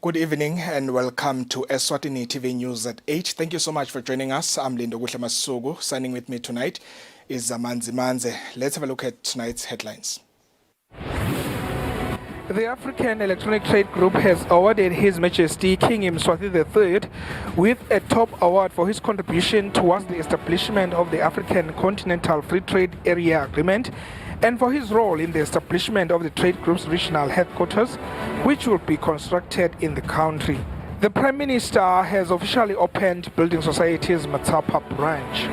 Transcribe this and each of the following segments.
Good evening and welcome to Eswatini TV News at 8. Thank you so much for joining us. I'm Lindo Masugu. Signing with me tonight is Zamanzi Manze. Let's have a look at tonight's headlines. The African Electronic Trade Group has awarded His Majesty King Eswatini III with a top award for his contribution towards the establishment of the African Continental Free Trade Area Agreement and for his role in the establishment of the trade group's regional headquarters, which will be constructed in the country. The Prime Minister has officially opened Building Society's Matsapa branch.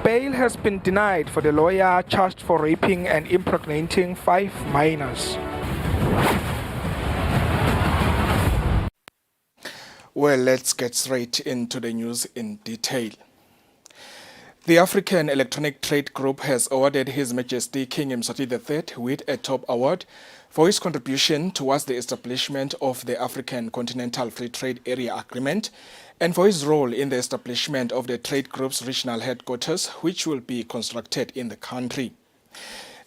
Bail has been denied for the lawyer charged for raping and impregnating 5 minors. Well, let's get straight into the news in detail. The African Electronic Trade Group has awarded His Majesty King Eswatini III with a top award for his contribution towards the establishment of the African Continental Free Trade Area Agreement and for his role in the establishment of the trade group's regional headquarters, which will be constructed in the country.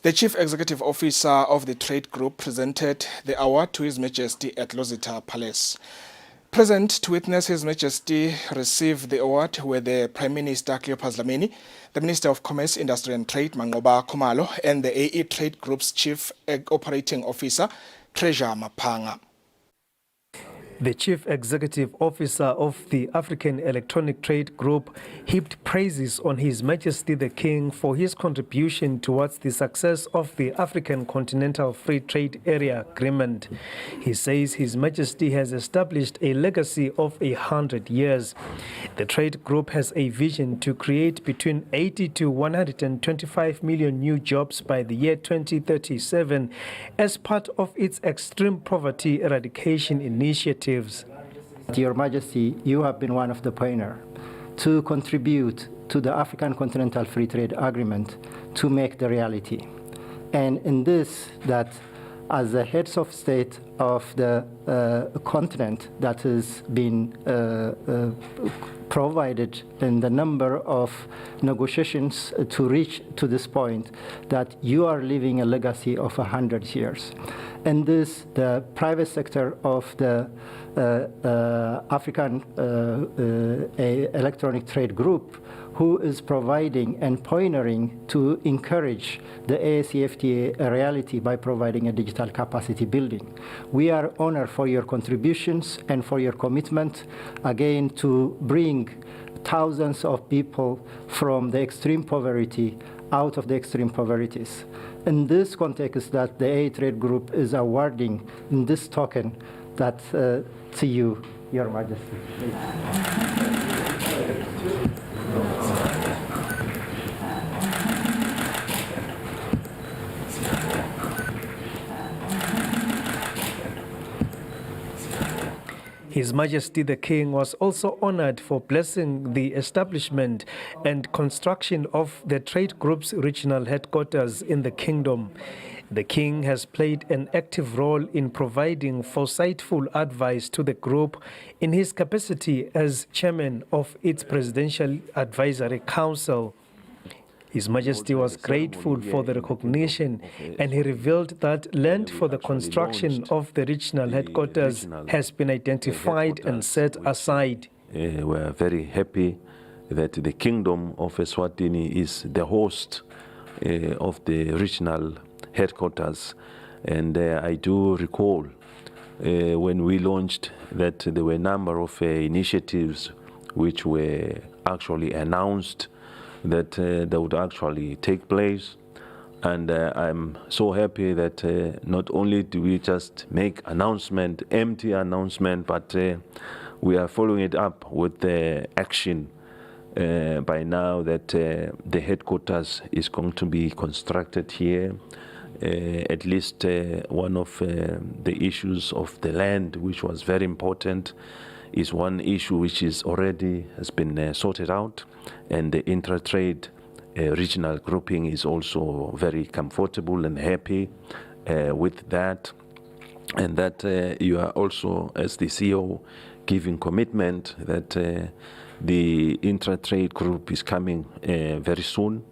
The Chief Executive Officer of the trade group presented the award to His Majesty at Lozita Palace. Present to witness His Majesty receive the award were the Prime Minister Cleopas Dlamini, the Minister of Commerce, Industry and Trade Mangoba Khumalo, and the AE Trade Group's Chief Operating Officer Treasure Mapanga. The Chief Executive Officer of the African Electronic Trade Group heaped praises on His Majesty the King for his contribution towards the success of the African Continental Free Trade Area Agreement. He says His Majesty has established a legacy of 100 years. The trade group has a vision to create between 80 to 125 million new jobs by the year 2037 as part of its extreme poverty eradication initiative. Your Majesty, you have been one of the pioneers to contribute to the African Continental Free Trade Agreement to make the reality. And in this, that as the heads of state of the continent that has been provided in the number of negotiations to reach to this point, that you are leaving a legacy of 100 years. And this, the private sector of the African Electronic Trade Group, who is providing and pioneering to encourage the ASEFTA reality by providing a digital capacity building. We are honored for your contributions and for your commitment, again, to bring thousands of people from the extreme poverty out of the extreme poverties. In this context, that the AE Trade Group is awarding in this token that to you, Your Majesty. His Majesty the King was also honored for blessing the establishment and construction of the trade group's regional headquarters in the kingdom. The King has played an active role in providing foresightful advice to the group in his capacity as chairman of its Presidential Advisory Council. His Majesty was grateful for the recognition, and he revealed that land for the construction of the regional headquarters has been identified and set aside. We are very happy that the Kingdom of Eswatini is the host of the regional headquarters. And I do recall when we launched that there were a number of initiatives which were actually announced that they would actually take place. And I'm so happy that not only do we just make announcement, empty announcement, but we are following it up with action by now that the headquarters is going to be constructed here. At least one of the issues of the land, which was very important, is one issue which is already has been sorted out, and the intra-trade regional grouping is also very comfortable and happy with that, and that you are also, as the CEO, giving commitment that the intra-trade group is coming very soon,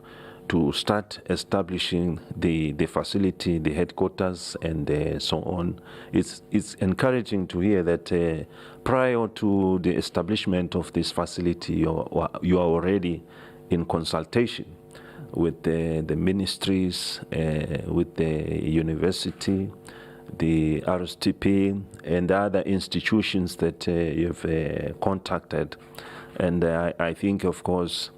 to start establishing the facility, the headquarters, and so on. It's encouraging to hear that prior to the establishment of this facility, you are already in consultation with the ministries, with the university, the RSTP, and other institutions that you've contacted. And I think, of course,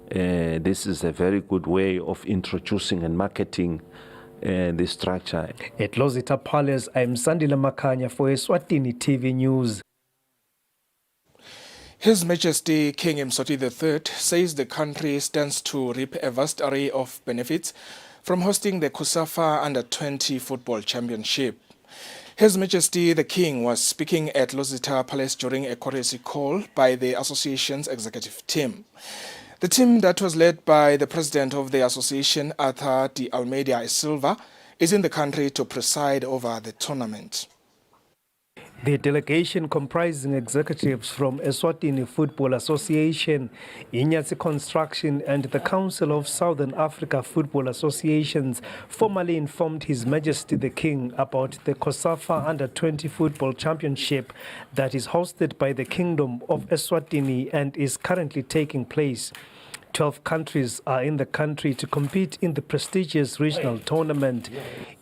this is a very good way of introducing and marketing the structure. At Lozita Palace, I'm Sandile Makanya for Eswatini TV News. His Majesty King Mswati III says the country stands to reap a vast array of benefits from hosting the COSAFA Under-20 Football Championship. His Majesty the King was speaking at Lozita Palace during a courtesy call by the association's executive team. The team that was led by the president of the association, Arthur de Almeida Silva, is in the country to preside over the tournament. The delegation, comprising executives from Eswatini Football Association, Inyatsi Construction and the Council of Southern Africa Football Associations, formally informed His Majesty the King about the COSAFA Under-20 Football Championship that is hosted by the Kingdom of Eswatini and is currently taking place. 12 countries are in the country to compete in the prestigious regional tournament.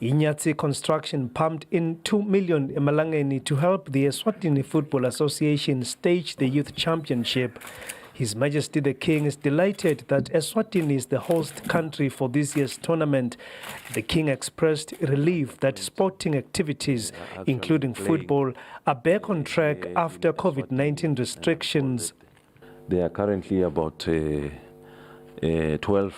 Inyatsi Construction pumped in 2 million emalangeni to help the Eswatini Football Association stage the Youth Championship. His Majesty the King is delighted that Eswatini is the host country for this year's tournament. The King expressed relief that sporting activities, including football, are back on track after COVID-19 restrictions. There are currently about 12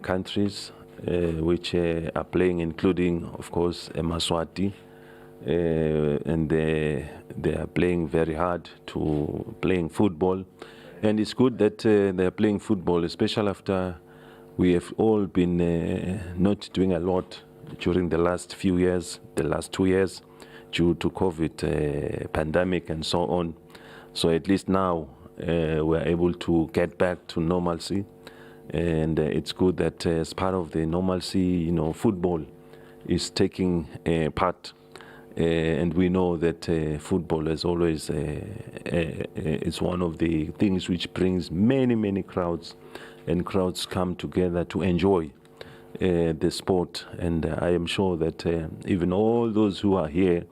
countries which are playing, including, of course, Eswatini, and they are playing very hard to playing football. And it's good that they are playing football, especially after we have all been not doing a lot during the last few years, the last 2 years, due to COVID pandemic and so on. So at least now we're able to get back to normalcy, and it's good that as part of the normalcy, football is taking part, and we know that football is always is one of the things which brings many crowds, and crowds come together to enjoy the sport. And I am sure that even all those who are here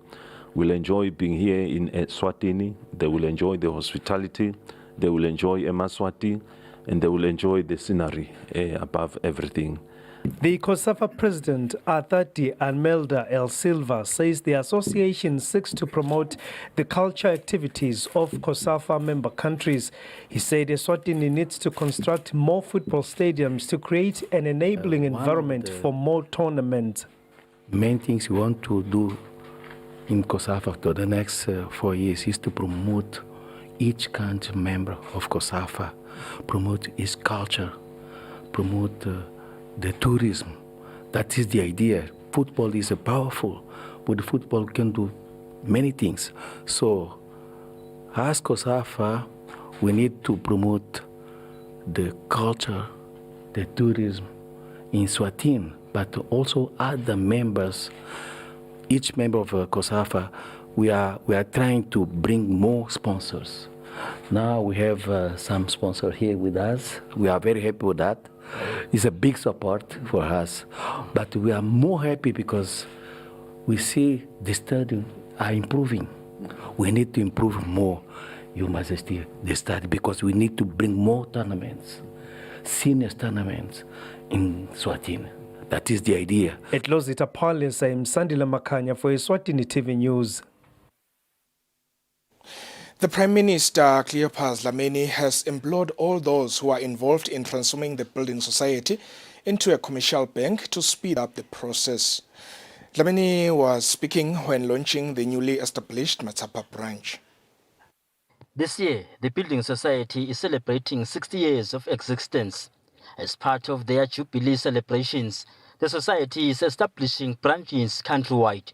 will enjoy being here in Eswatini. They will enjoy the hospitality, they will enjoy Eswatini, and they will enjoy the scenery above everything. The COSAFA president, Arthur de Almeida Silva, says the association seeks to promote the culture activities of COSAFA member countries. He said Eswatini needs to construct more football stadiums to create an enabling environment for more tournaments. Main things we want to do in COSAFA for the next 4 years is to promote each country member of COSAFA, promote its culture, promote the tourism. That is the idea. Football is powerful. With football can do many things. So as COSAFA, we need to promote the culture, the tourism in Eswatini, but also other members. Each member of COSAFA, we are trying to bring more sponsors. Now we have some sponsors here with us. We are very happy with that. It's a big support for us. But we are more happy because we see the stadium are improving. We need to improve more, Your Majesty, the stadium, because we need to bring more tournaments, senior tournaments in Eswatini. That is the idea. At Lozita Palace, I'm Sandile Makanya for Eswatini TV News. The Prime Minister, Cleopas Dlamini, has implored all those who are involved in transforming the building society into a commercial bank to speed up the process. Dlamini was speaking when launching the newly established Matsapa branch. This year, the building society is celebrating 60 years of existence. As part of their Jubilee celebrations, the society is establishing branches countrywide.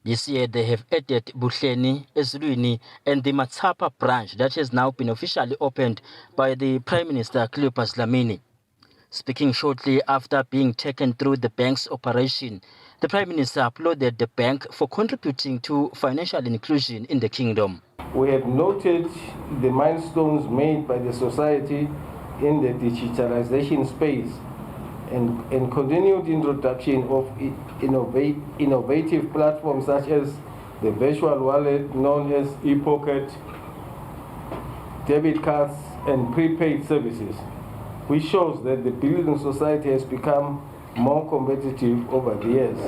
This year, they have added Buhleni, Eswatini, and the Matsapa branch that has now been officially opened by the Prime Minister Cleopas Dlamini. Speaking shortly after being taken through the bank's operation, the Prime Minister applauded the bank for contributing to financial inclusion in the kingdom. We have noted the milestones made by the society in the digitalization space and continued introduction of innovative platforms such as the virtual wallet known as e-pocket, debit cards, and prepaid services, which shows that the building society has become more competitive over the years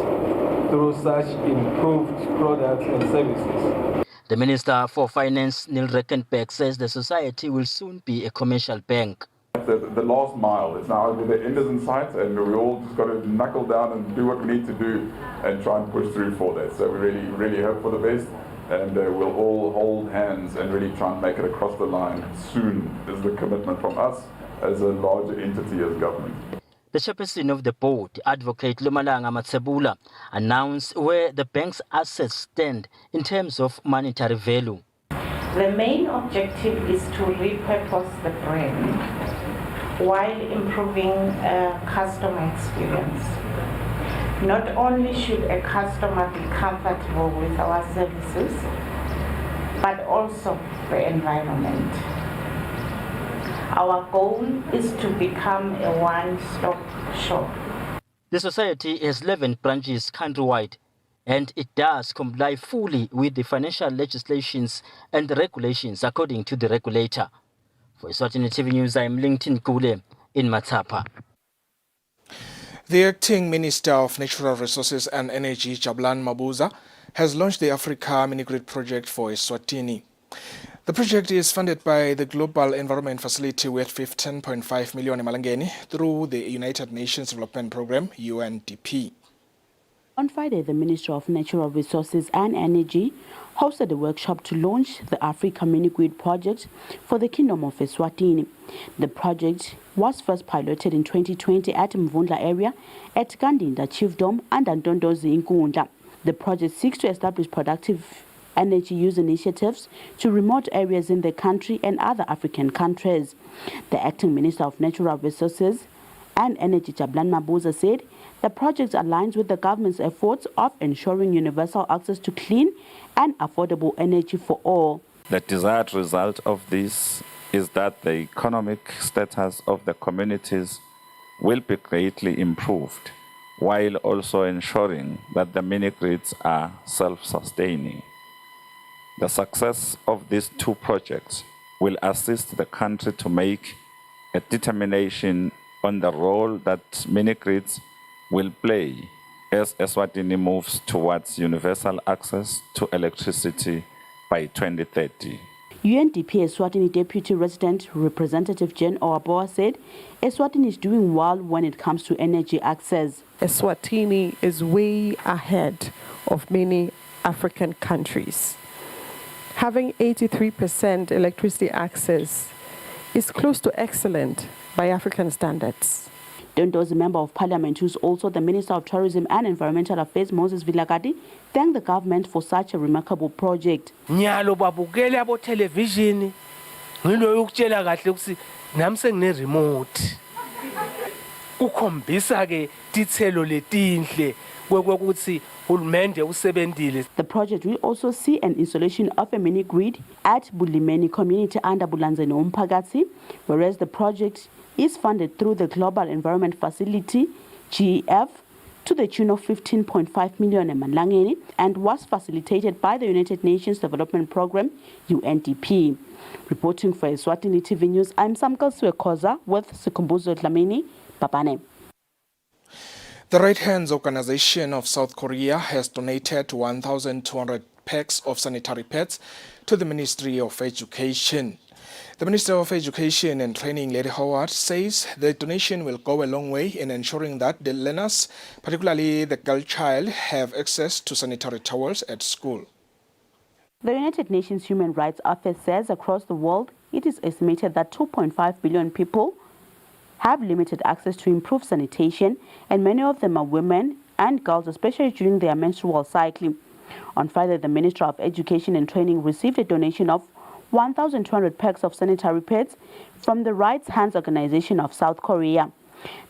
through such improved products and services. The Minister for Finance, Neil Reckenberg, says the society will soon be a commercial bank. The last mile is now the end is in sight, and we all just got to knuckle down and do what we need to do and try and push through for that. So we really hope for the best, and we'll all hold hands and really try and make it across the line soon, is the commitment from us as a larger entity as government. The chairperson of the board, Advocate Lumalanga Matsebula, announced where the bank's assets stand in terms of monetary value. The main objective is to repurpose the brand while improving customer experience. Not only should a customer be comfortable with our services, but also the environment. Our goal is to become a one-stop shop. The society has 11 branches countrywide, and it does comply fully with the financial legislations and regulations according to the regulator. For Eswatini TV News, I am Linton Kule in Matsapa. The acting Minister of Natural Resources and Energy, Jabulani Mabuza, has launched the Africa Mini-Grid project for Eswatini. The project is funded by the Global Environment Facility worth 15.5 million emalangeni through the United Nations Development Programme, UNDP. On Friday, the Minister of Natural Resources and Energy hosted a workshop to launch the Africa Mini-Grid project for the Kingdom of Eswatini. The project was first piloted in 2020 at Mvundla area at Kandinda Chiefdom and Ndondozi Nkundla. The project seeks to establish productive energy use initiatives to remote areas in the country and other African countries. The Acting Minister of Natural Resources and Energy, Jabulani Mabuza, said the project aligns with the government's efforts of ensuring universal access to clean and affordable energy for all. The desired result of this is that the economic status of the communities will be greatly improved, while also ensuring that the mini-grids are self-sustaining. The success of these two projects will assist the country to make a determination on the role that mini-grids will play as Eswatini moves towards universal access to electricity by 2030. UNDP Eswatini Deputy Resident Representative Jen Owaboa said Eswatini is doing well when it comes to energy access. Eswatini is way ahead of many African countries. Having 83% electricity access is close to excellent by African standards. Dondo's Member of Parliament, who's also the Minister of Tourism and Environmental Affairs, Moses Vilagadi, thanked the government for such a remarkable project. Nyalo babukele abo television ngilo yokutshela kahle ukuthi nami sengine remote ukhombisa ke tithelo letinhle kwekuthi hulumende usebenzile. The project will also see an installation of a mini grid at Bulimeni community under Bulanzeni Umphakathi, whereas the project is funded through the Global Environment Facility, GEF, to the tune of 15.5 million emalangeni and was facilitated by the United Nations Development Programme, UNDP. Reporting for Eswatini TV News, I'm Samkal Swekoza with Sikumbuzo Dlamini, Babane. The Right Hands Organization of South Korea has donated 1,200 packs of sanitary pads to the Ministry of Education. The Minister of Education and Training, Lady Howard, says the donation will go a long way in ensuring that the learners, particularly the girl child, have access to sanitary towels at school. The United Nations Human Rights Office says across the world, it is estimated that 2.5 billion people have limited access to improved sanitation, and many of them are women and girls, especially during their menstrual cycle. On Friday, the Minister of Education and Training received a donation of 1,200 packs of sanitary pads from the Right Hands Organization of South Korea.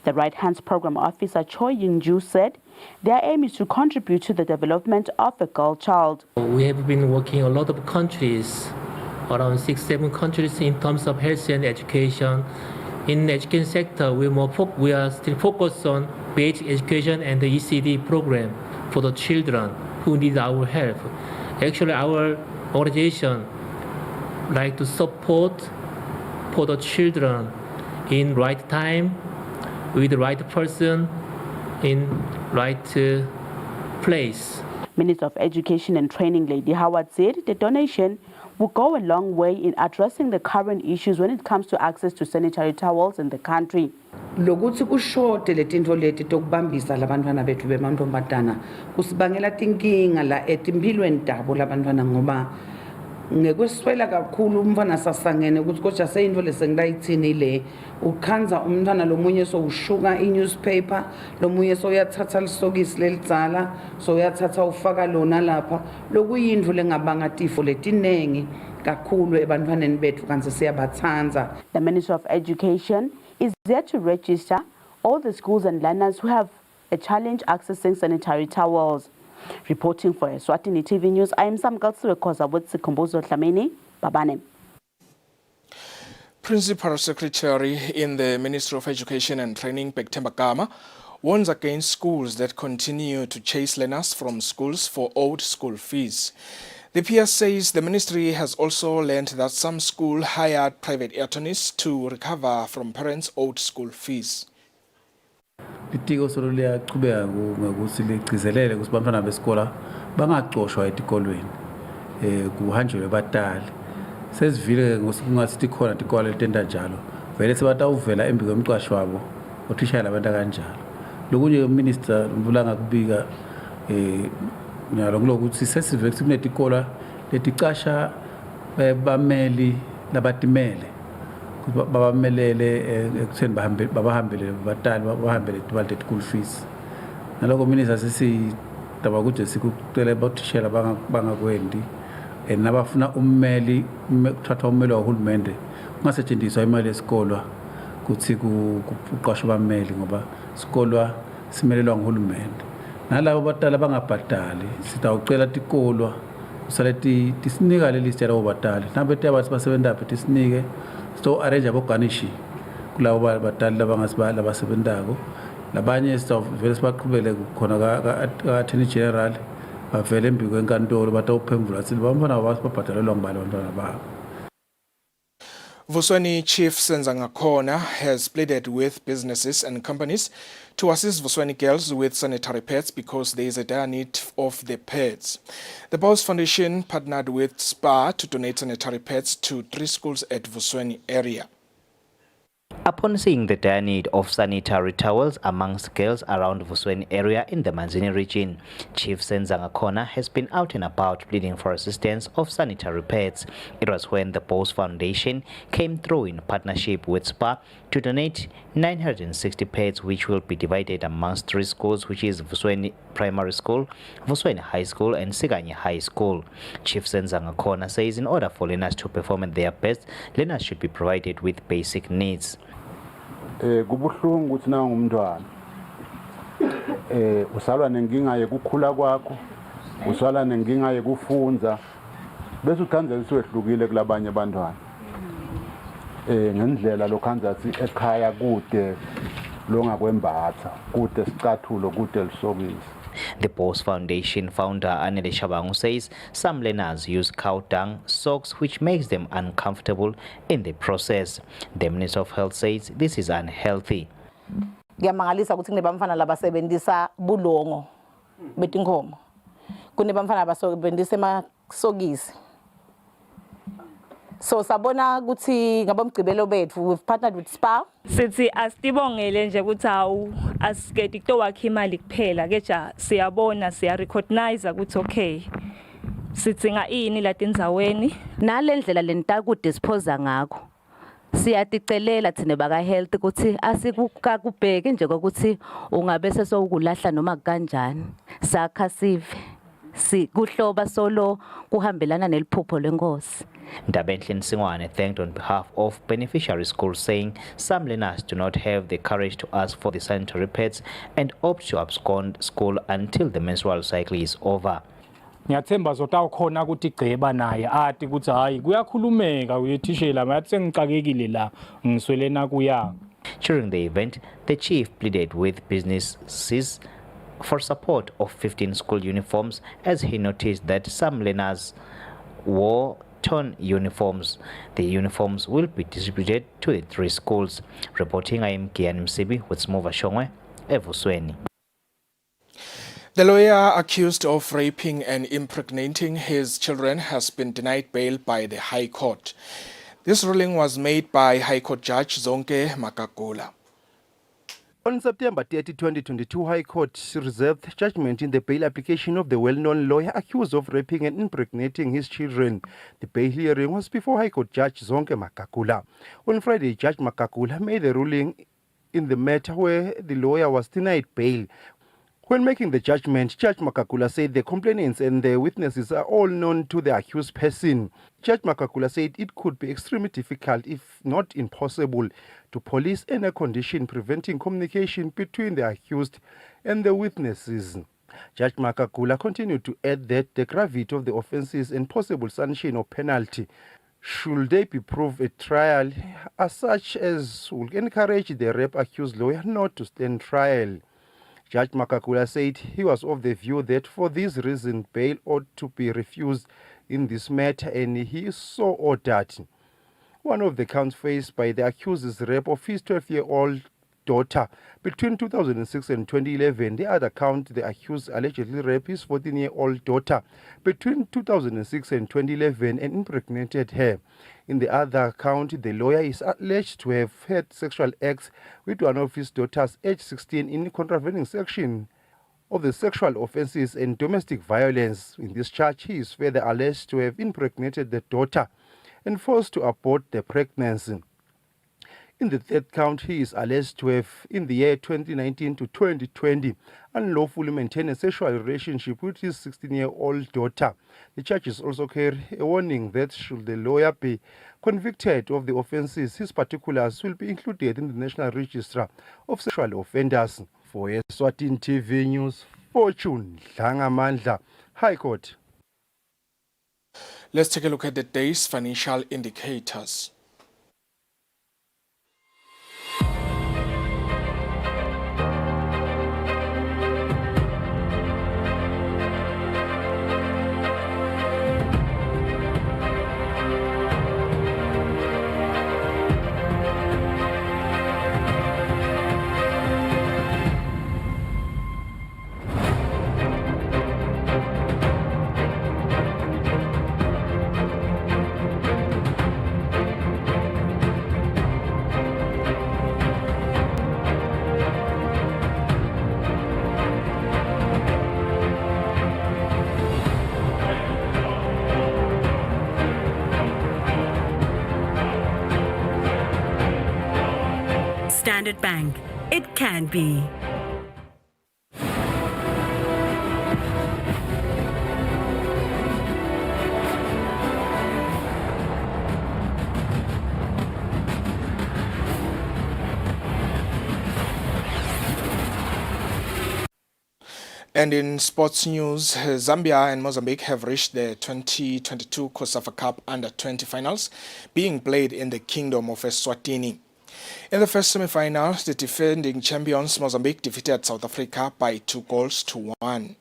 The Right Hands Program Officer Choi Young-ju said their aim is to contribute to the development of a girl child. We have been working in a lot of countries, around 6-7 countries in terms of health and education. In the education sector, we are still focused on basic education and the ECD program for the children who need our help. Actually, our organization like to support for the children in right time, with the right person, in right place. Minister of Education and Training Lady Howard said the donation will go a long way in addressing the current issues when it comes to access to sanitary towels in the country. Lokuthi kushote letinto leti tokubambisa labantwana bethu bemantombazana kusibangela tinkinga la etimpilweni tabo labantwana ngoba ngekweswela kakhulu umfana sasangene ukuthi kodwa seyinto lesengidayithini le ukhanza umntwana lomunye sowushuka i-newspaper lomunye soyathatha lisokisi lelidzala soyathatha ufaka lona lapha lokuyindlu lengabanga tifo letinengi kakhulu ebantwaneni bethu kanti siyabathanza. The Minister of Education is there to register all the schools and learners who have a challenge accessing sanitary towels. Reporting for Eswatini TV News, I am Sam Galsiwekoza with Sikombozo Dlamini. Babane. Principal Secretary in the Ministry of Education and Training, Bektemba Gama, warns against schools that continue to chase learners from schools for old school fees. The PS says the ministry has also learned that some schools hired private attorneys to recover from parents' old school fees. Litiko solo liyachubeka ngokuthi ligcizelele ukuthi bantwana besikole bangaxoshwa etikolweni kuhanjelwe batali sesivile ngokungathi khona itikole litenda njalo vele sebatawuvela embi kwemqashi wabo othisha labantu kanjalo lokunye uminister Mbulanga kubika nyalo kulokuthi sesive kunetikole leticasha bameli labatimele babamelele ekutheni babahambele batali babahambele balite school fees naloko minister sesitaba ukuthi sikucela bathishela bangakwendi nabafuna ummeli ukuthatha ummeli wahulumende kungasetshenziswa imali yesikole kuthi kuqashwe bameli ngoba isikole simelelwa nguhulumende nalabo batali abangabhadali sitawucela tikolwa usaleti tisinika le list yalabo batali nabethe abathi basebenza phe tisinike so arrange aboganishi kulabo batali labangasibala abasebenzako labanye sivele sibaqhubele khona ka Attorney General bavele embi kwenkantolo batawuphemvula sithi bafana babhadalelwa ngibali abantwana babo. Vuswani Chief Senzangakhona has pleaded with businesses and companies to assist Vuswani girls with sanitary pads because there is a dire need of the pads. The Bows Foundation partnered with SPA to donate sanitary pads to 3 schools at Vuswani area. Upon seeing the dire need of sanitary towels amongst girls around Vuswani area in the Manzini region, Chief Senzangakhona has been out and about pleading for assistance of sanitary pads. It was when the Bows Foundation came through in partnership with SPA to donate 960 pads, which will be divided amongst 3 schools, which is Vuswani Primary School, Vuswani High School and Siganye High School. Chief Senzangakhona says in order for learners to perform at their best, learners should be provided with basic needs. Kubuhlungu ukuthi nawo ngumntwana usalwa nenkinga yekukhula kwakho usalwa nenkinga yekufunza bese ukhanza isiwehlukile kulabanye abantwana ngendlela lokhanza ekhaya kude longakwembatha kude sicathulo kude lisokisi. The Bows Foundation founder Anele Shabangu says some learners use cow dung socks, which makes them uncomfortable in the process. The Minister of Health says this is unhealthy. Ngiyamangalisa ukuthi kunebamfana labasebenzisa bulongo betinkomo. Kunebamfana abasebenzisa emasokisi. So sabona ukuthi ngabomgcibelo bethu we've partnered with SPA. Sithi asibongele nje ukuthi awu asiketi kutowakha imali kuphela keja siyabona siya recognize ukuthi okay sithinga ini la tindzaweni nalendlela lenta dispose ngakho siyaticelela thina baka health ukuthi asikukubheke nje ukuthi ungabe sesokulahla noma kanjani sakha sive kuhloba solo kuhambelana neliphupho lenkosi. Ndabenhle Nsingwane thanked on behalf of beneficiary schools, saying some learners do not have the courage to ask for the sanitary pads and opt to abscond school until the menstrual cycle is over. Ngiyathemba zotawukhona ukuthi igceba naye athi ukuthi hayi kuyakhulumeka uyethishela mathi sengicakekile la ngiswele nakuyanga. During the event, the chief pleaded with businesses for support of 15 school uniforms, as he noticed that some learners wore torn uniforms. The uniforms will be distributed to the 3 schools. Reporting, I am Kian Msibi with Smova Shongwe, Eswatini. The lawyer accused of raping and impregnating his children has been denied bail by the High Court. This ruling was made by High Court Judge Zonke Makakula. On September 30, 2022, High Court reserved judgment in the bail application of the well-known lawyer accused of raping and impregnating his children. The bail hearing was before High Court Judge Zonke Makakula. On Friday, Judge Makakula made a ruling in the matter where the lawyer was denied bail. When making the judgment, Judge Makakula said the complainants and the witnesses are all known to the accused person. Judge Makakula said it could be extremely difficult, if not impossible, to police any condition preventing communication between the accused and the witnesses. Judge Makakula continued to add that the gravity of the offences and possible sanction or penalty, should they be proved at trial, are such as will encourage the rape accused lawyer not to stand trial. Judge Makakula said he was of the view that for this reason bail ought to be refused in this matter, and he so ordered. One of the counts faced by the accused is rape of his 12-year-old daughter between 2006 and 2011. The other count, the accused allegedly raped his 14-year-old daughter between 2006 and 2011 and impregnated her. In the other count, the lawyer is alleged to have had sexual acts with one of his daughters aged 16 in contravening section of the Sexual Offences and Domestic Violence. In this charge, he is further alleged to have impregnated the daughter and forced to abort the pregnancy. In the third count, he is alleged to have, in the year 2019 to 2020, unlawfully maintained a sexual relationship with his 16-year-old daughter. The charges also carry a warning that should the lawyer be convicted of the offences, his particulars will be included in the National Register of Sexual Offenders. For Eswatini TV News, Fortune Dlangamandla, High Court. Let's take a look at the day's financial indicators. Standard Bank. It can be. And in sports news, Zambia and Mozambique have reached the 2022 COSAFA Cup Under-20 finals, being played in the Kingdom of Eswatini. In the first semi-final, the defending champions Mozambique defeated South Africa by 2-1.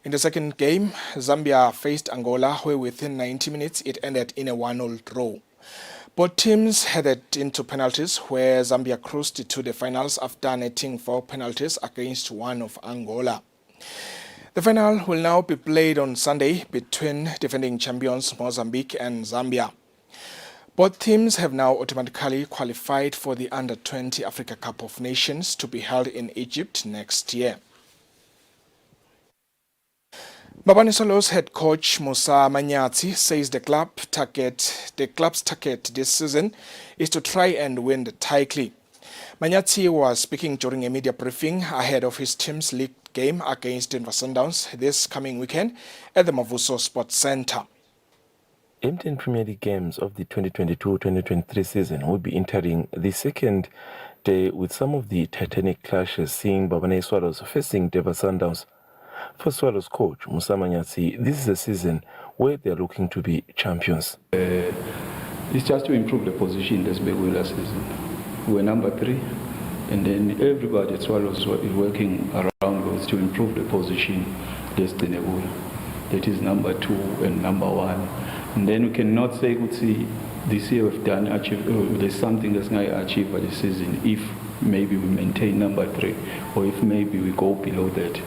In the second game, Zambia faced Angola, where within 90 minutes it ended in a 1-0 draw. Both teams headed into penalties, where Zambia cruised to the finals after netting 4 penalties against one of Angola. The final will now be played on Sunday between defending champions Mozambique and Zambia. Both teams have now automatically qualified for the Under-20 Africa Cup of Nations to be held in Egypt next year. Babani Solo's head coach Musa Manyatsi says the club's target this season is to try and win the title. Manyati was speaking during a media briefing ahead of his team's league game against Denver Sundowns this coming weekend at the Mavuso Sports Center. M10 Premier League games of the 2022-2023 season will be entering the second day with some of the titanic clashes, seeing Babane Swallows facing Denver Sundowns. For Swallows coach Musa Manyati, this is a season where they are looking to be champions. It's just to improve the position that's been last season. We're number 3, and then everybody at Swallows is working around us to improve the position that's tenable. That is number 2 and number 1. And then we cannot say, this year we've done there's something that's going to achieve by the season if maybe we maintain number 3 or if maybe we go below that.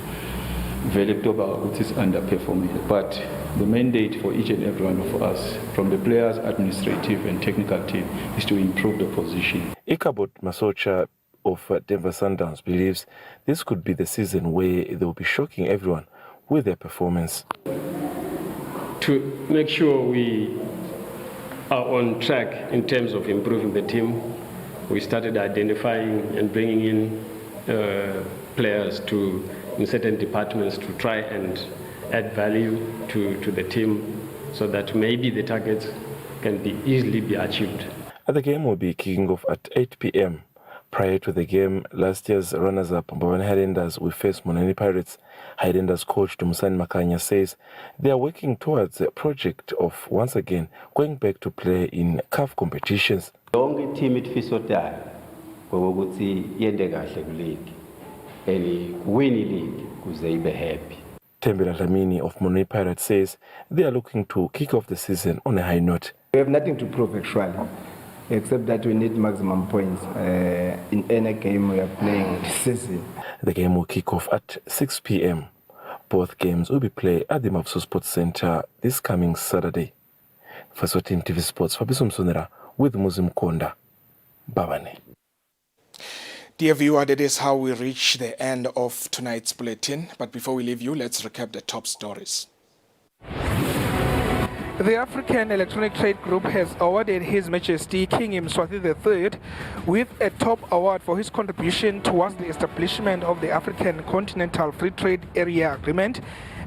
Very which is underperforming. But the mandate for each and every one of us, from the players, administrative and technical team, is to improve the position. Ikabot Masocha of Denver Sundowns believes this could be the season where they will be shocking everyone with their performance. To make sure we are on track in terms of improving the team, we started identifying and bringing in players in certain departments to try and add value to the team so that maybe the targets can easily be achieved. The game will be kicking off at 8 p.m. Prior to the game, last year's runners-up Mbabane Highlanders will face Monani Pirates. Highlanders coach Dumusani Makanya says they are working towards a project of once again going back to play in CAF competitions. The only team it feels so tired, yende kahle kuleague, and win league kuze ibe happy. Tembela Lamini of Monani Pirates says they are looking to kick off the season on a high note. We have nothing to prove actually, except that we need maximum points in any game we are playing this season. The game will kick off at 6 p.m. Both games will be played at the Mavuso Sports Center this coming Saturday. For Eswatini TV Sports, Fabiso Msonera with Muzim Konda, Babane. Dear viewer, that is how we reach the end of tonight's bulletin. But before we leave you, let's recap the top stories. The African Electronic Trade Group has awarded His Majesty King Eswatini III with a top award for his contribution towards the establishment of the African Continental Free Trade Area Agreement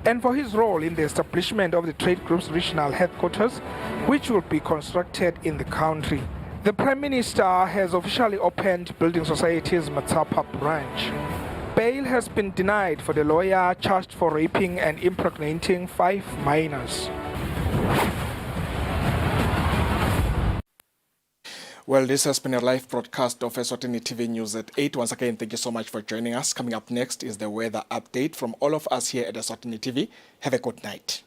and for his role in the establishment of the trade group's regional headquarters, which will be constructed in the country. The Prime Minister has officially opened Building Society's Matsapa branch. Bail has been denied for the lawyer charged for raping and impregnating 5 minors. Well, this has been a live broadcast of Eswatini TV News at 8. Once again, thank you so much for joining us. Coming up next is the weather update from all of us here at Eswatini TV. Have a good night.